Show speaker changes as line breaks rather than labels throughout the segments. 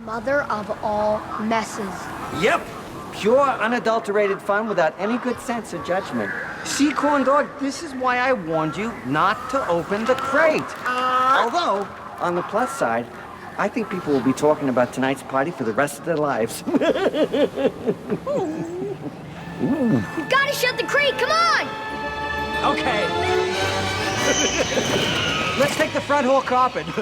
Mother of all messes.
Yep. Pure, unadulterated fun without any good sense of judgment. See, Corn Dog, this is why I warned you not to open the crate. Although, on the plus side, I think people will be talking about tonight's party for the rest of their lives.
We gotta shut the crate, come on!
Okay. Let's take the front hall carpet.
This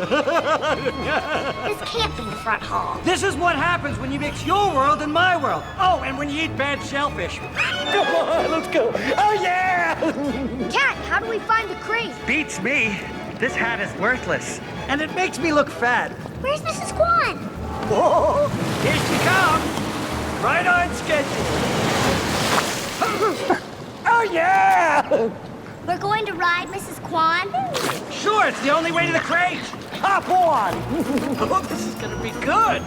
can't be the front hall.
This is what happens when you mix your world and my world. Oh, and when you eat bad shellfish. Come on, let's go. Oh, yeah!
Cat, how do we find the crate?
Beats me. This hat is worthless. And it makes me look fat.
Where's Mrs. Kwan?
Whoa! Here she comes. Right on schedule. Oh, yeah!
We're going to ride Mrs. Kwan?
Sure, it's the only way to the crate. Hop on. Oh, this is gonna be good.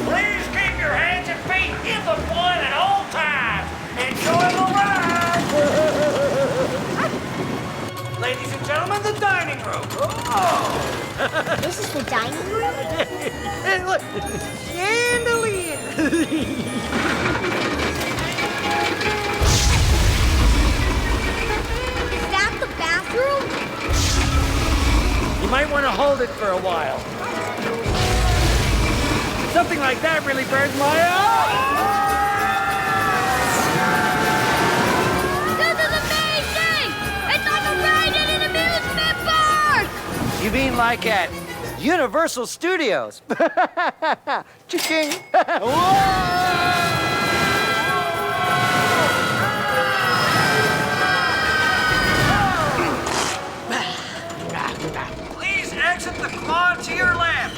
Please keep your hands and feet in the Kwan at all times. Enjoy the ride. Ladies and gentlemen, the dining room. Oh.
This is the dining room?
Hey, look, chandelier. You might want to hold it for a while. Something like that really burns my
This is amazing! It's like a ride at an amusement park!
You mean like at Universal Studios? Cha-ching! Please exit the Kwan to your left.